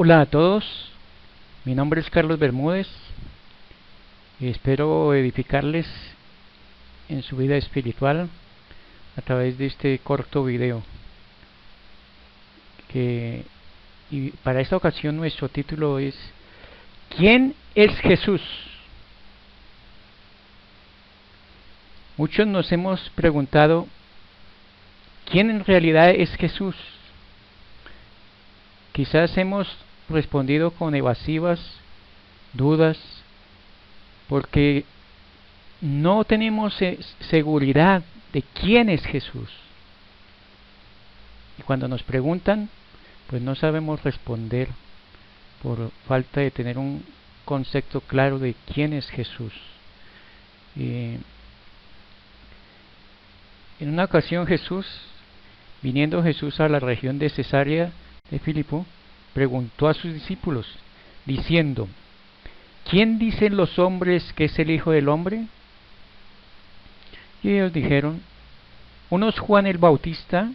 Hola a todos, mi nombre es Carlos Bermúdez y espero edificarles en su vida espiritual a través de este corto video. Y para esta ocasión nuestro título es ¿Quién es Jesús? Muchos nos hemos preguntado ¿quién en realidad es Jesús? Quizás hemos respondido con evasivas dudas porque no tenemos seguridad de quién es Jesús. Y cuando nos preguntan, pues no sabemos responder por falta de tener un concepto claro de quién es Jesús. En una ocasión viniendo Jesús a la región de Cesarea de Filipo, preguntó a sus discípulos, diciendo, ¿quién dicen los hombres que es el Hijo del Hombre? Y ellos dijeron, unos Juan el Bautista,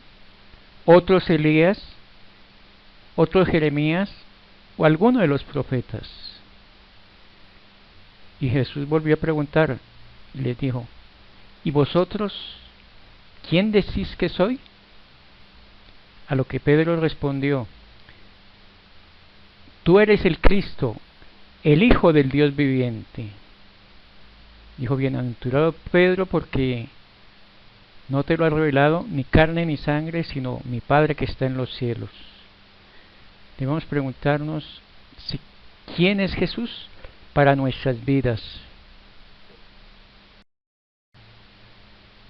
otros Elías, otros Jeremías o alguno de los profetas. Y Jesús volvió a preguntar y les dijo, ¿y vosotros quién decís que soy? A lo que Pedro respondió, tú eres el Cristo, el Hijo del Dios viviente. Dijo, bienaventurado Pedro, porque no te lo ha revelado ni carne ni sangre, sino mi Padre que está en los cielos. Debemos preguntarnos ¿quién es Jesús para nuestras vidas?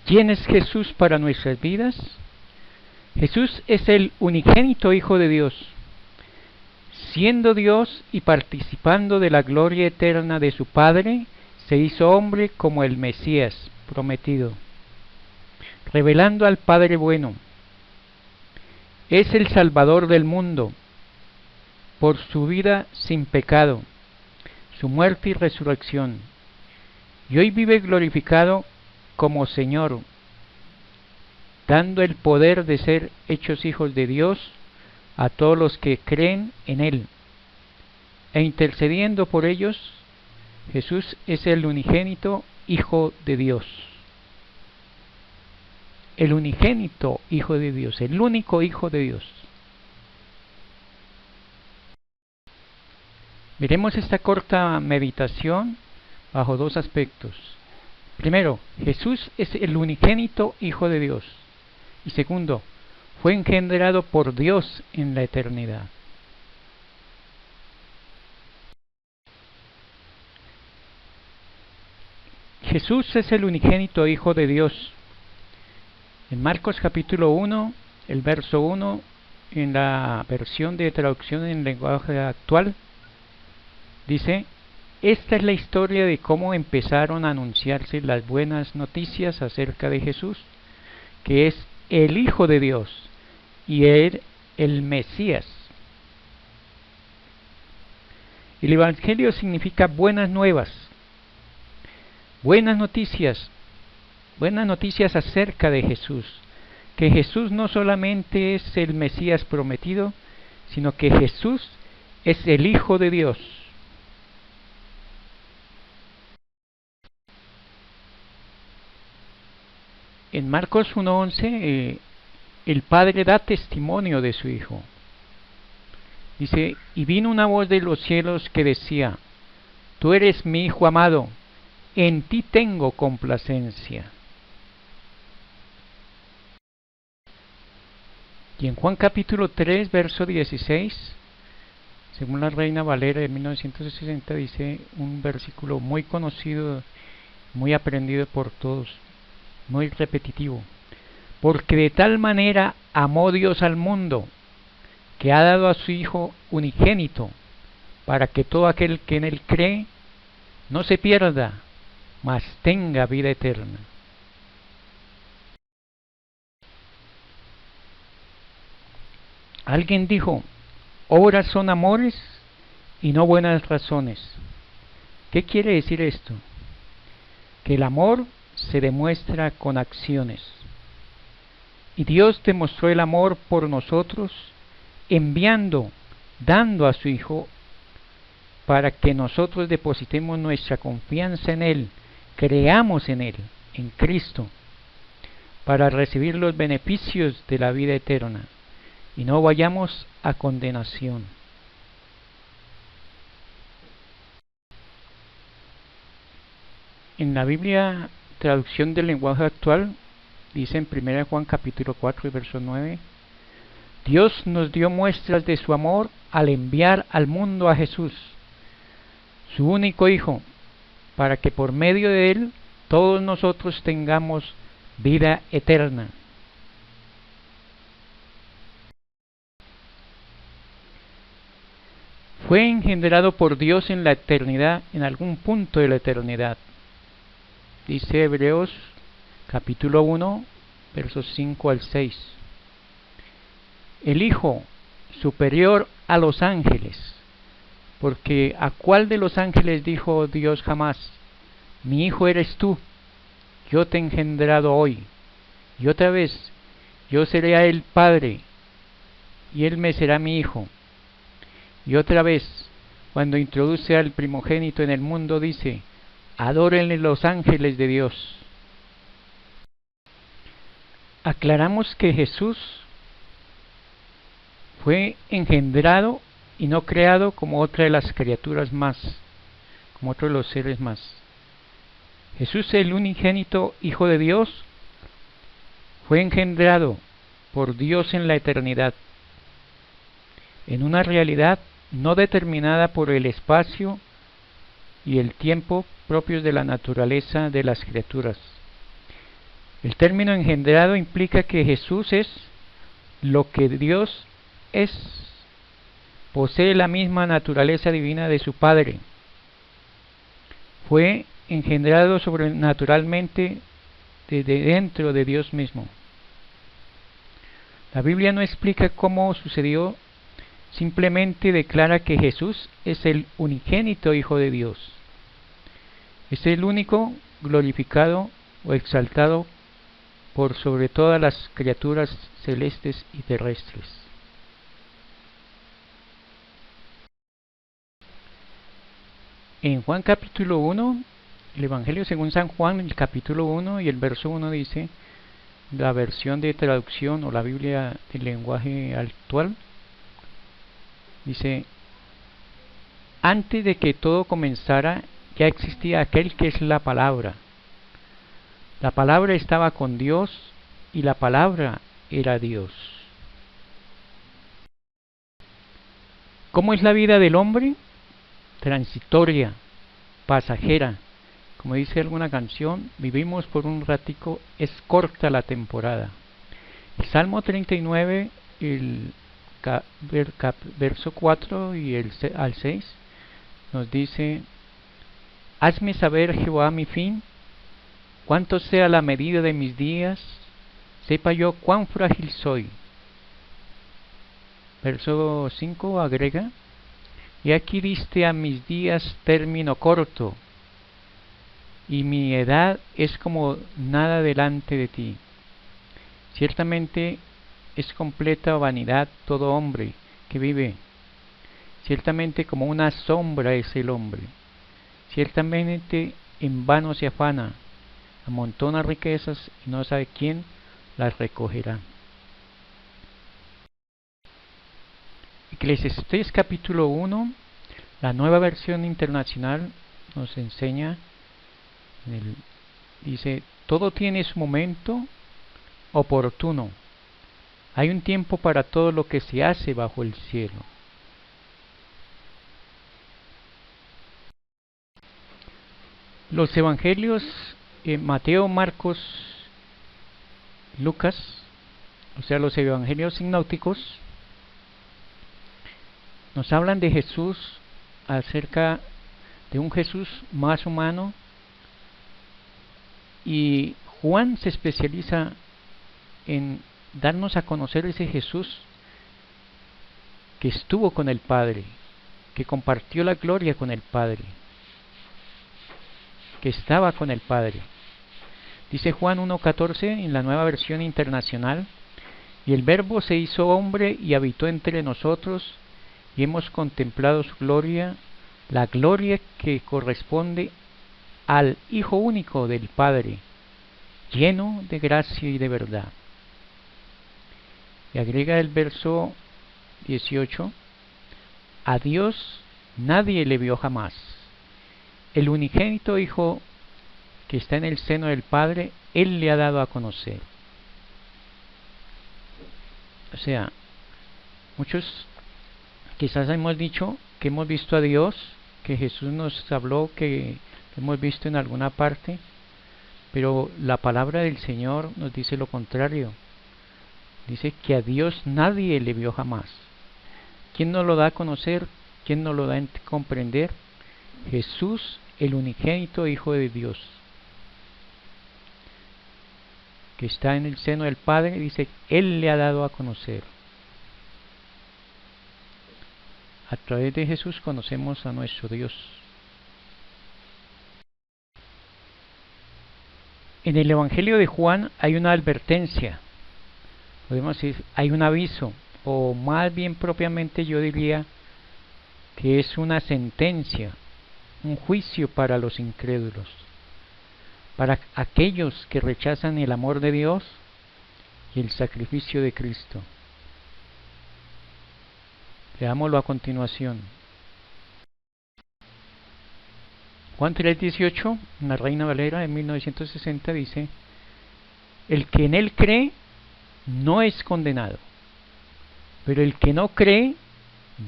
¿Quién es Jesús para nuestras vidas? Jesús es el unigénito Hijo de Dios. Siendo Dios y participando de la gloria eterna de su Padre, se hizo hombre como el Mesías prometido, revelando al Padre bueno. Es el Salvador del mundo, por su vida sin pecado, su muerte y resurrección. Y hoy vive glorificado como Señor, dando el poder de ser hechos hijos de Dios a todos los que creen en Él, e intercediendo por ellos. Jesús es el unigénito Hijo de Dios. El unigénito Hijo de Dios, el único Hijo de Dios. Miremos esta corta meditación bajo dos aspectos. Primero, Jesús es el unigénito Hijo de Dios. Y segundo, fue engendrado por Dios en la eternidad. Jesús es el unigénito Hijo de Dios. En Marcos capítulo 1, el verso 1, en la versión de traducción en lenguaje actual, dice, esta es la historia de cómo empezaron a anunciarse las buenas noticias acerca de Jesús, que es el Hijo de Dios y el Mesías. El Evangelio significa buenas nuevas, buenas noticias acerca de Jesús, que Jesús no solamente es el Mesías prometido, sino que Jesús es el Hijo de Dios. En Marcos 1:11 el Padre da testimonio de su Hijo. Dice, y vino una voz de los cielos que decía, tú eres mi Hijo amado, en ti tengo complacencia. Y en Juan capítulo 3, verso 16, según la Reina Valera de 1960, dice un versículo muy conocido, muy aprendido por todos, muy repetitivo. Porque de tal manera amó Dios al mundo, que ha dado a su Hijo unigénito, para que todo aquel que en Él cree no se pierda, mas tenga vida eterna. Alguien dijo, obras son amores y no buenas razones. ¿Qué quiere decir esto? Que el amor se demuestra con acciones. Y Dios demostró el amor por nosotros enviando dando a su Hijo para que nosotros depositemos nuestra confianza en Él, creamos en Él, en Cristo, para recibir los beneficios de la vida eterna y no vayamos a condenación. En la Biblia, traducción del lenguaje actual, dice en 1 Juan capítulo 4 y verso 9, Dios nos dio muestras de su amor al enviar al mundo a Jesús, su único Hijo, para que por medio de Él todos nosotros tengamos vida eterna. Fue engendrado por Dios en la eternidad, en algún punto de la eternidad. Dice Hebreos capítulo 1, versos 5 al 6. El Hijo, superior a los ángeles, porque ¿a cuál de los ángeles dijo Dios jamás? Mi Hijo eres tú, yo te he engendrado hoy. Y otra vez, yo seré a él Padre, y él me será mi Hijo. Y otra vez, cuando introduce al primogénito en el mundo, dice, adórenle los ángeles de Dios. Aclaramos que Jesús fue engendrado y no creado como otra de las criaturas más, como otro de los seres más. Jesús, el unigénito Hijo de Dios, fue engendrado por Dios en la eternidad, en una realidad no determinada por el espacio y el tiempo propios de la naturaleza de las criaturas. El término engendrado implica que Jesús es lo que Dios es, posee la misma naturaleza divina de su Padre. Fue engendrado sobrenaturalmente desde dentro de Dios mismo. La Biblia no explica cómo sucedió, simplemente declara que Jesús es el unigénito Hijo de Dios. Es el único glorificado o exaltado por sobre todas las criaturas celestes y terrestres. En Juan capítulo 1, el Evangelio según San Juan, el capítulo 1 y el verso 1 dice, la versión de traducción o la Biblia del lenguaje actual, dice, antes de que todo comenzara, ya existía aquel que es la palabra. La palabra estaba con Dios y la palabra era Dios. ¿Cómo es la vida del hombre? Transitoria, pasajera. Como dice alguna canción, vivimos por un ratico, es corta la temporada. El Salmo 39, el verso 4 y al 6, nos dice, hazme saber, Jehová, mi fin, cuánto sea la medida de mis días, sepa yo cuán frágil soy. Verso 5 agrega, y aquí diste a mis días término corto, y mi edad es como nada delante de ti. Ciertamente es completa vanidad todo hombre que vive. Ciertamente como una sombra es el hombre. Ciertamente en vano se afana, amontona riquezas y no sabe quién las recogerá. Eclesiastés capítulo 1, la nueva versión internacional, nos enseña, dice, todo tiene su momento oportuno. Hay un tiempo para todo lo que se hace bajo el cielo. Los evangelios, Mateo, Marcos, Lucas, o sea, los evangelios sinópticos, nos hablan de Jesús, acerca de un Jesús más humano, y Juan se especializa en darnos a conocer ese Jesús que estuvo con el Padre, que compartió la gloria con el Padre, que estaba con el Padre. Dice Juan 1:14 en la nueva versión internacional, y el Verbo se hizo hombre y habitó entre nosotros, y hemos contemplado su gloria, la gloria que corresponde al Hijo único del Padre, lleno de gracia y de verdad. Y agrega el verso 18, a Dios nadie le vio jamás. El unigénito Hijo que está en el seno del Padre, Él le ha dado a conocer. O sea, muchos quizás hemos dicho que hemos visto a Dios, que Jesús nos habló, que hemos visto en alguna parte, pero la palabra del Señor nos dice lo contrario. Dice que a Dios nadie le vio jamás. ¿Quién nos lo da a conocer? ¿Quién nos lo da a comprender? Jesús, el unigénito Hijo de Dios, que está en el seno del Padre, dice, Él le ha dado a conocer. A través de Jesús conocemos a nuestro Dios. En el Evangelio de Juan hay una advertencia, podemos decir, hay un aviso, o más bien propiamente yo diría que es una sentencia, un juicio para los incrédulos, para aquellos que rechazan el amor de Dios y el sacrificio de Cristo. Leámoslo a continuación. Juan 3:18, en la Reina Valera de 1960 dice, el que en Él cree no es condenado, pero el que no cree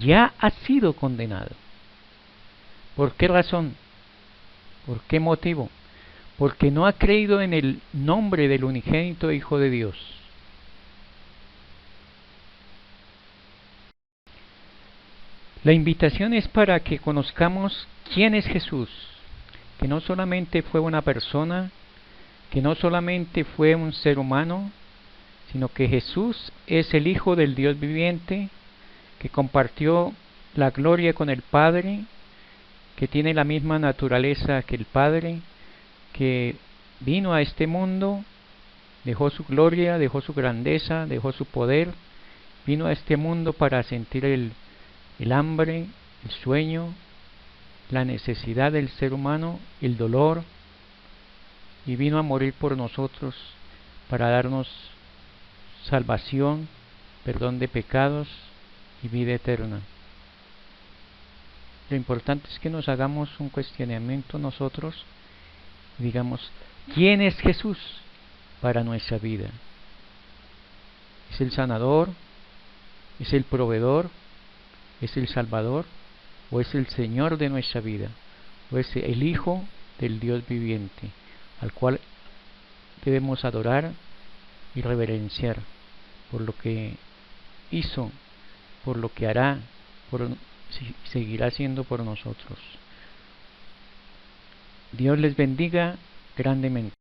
ya ha sido condenado. ¿Por qué razón? ¿Por qué motivo? Porque no ha creído en el nombre del unigénito Hijo de Dios. La invitación es para que conozcamos quién es Jesús, que no solamente fue una persona, que no solamente fue un ser humano, sino que Jesús es el Hijo del Dios viviente, que compartió la gloria con el Padre, que tiene la misma naturaleza que el Padre, que vino a este mundo, dejó su gloria, dejó su grandeza, dejó su poder, vino a este mundo para sentir el hambre, el sueño, la necesidad del ser humano, el dolor, y vino a morir por nosotros para darnos salvación, perdón de pecados y vida eterna. Lo importante es que nos hagamos un cuestionamiento nosotros y digamos, ¿quién es Jesús para nuestra vida? ¿Es el sanador? ¿Es el proveedor? ¿Es el salvador? ¿O es el Señor de nuestra vida? ¿O es el Hijo del Dios viviente, al cual debemos adorar y reverenciar por lo que hizo, por lo que hará, seguirá haciendo por nosotros? Dios les bendiga grandemente.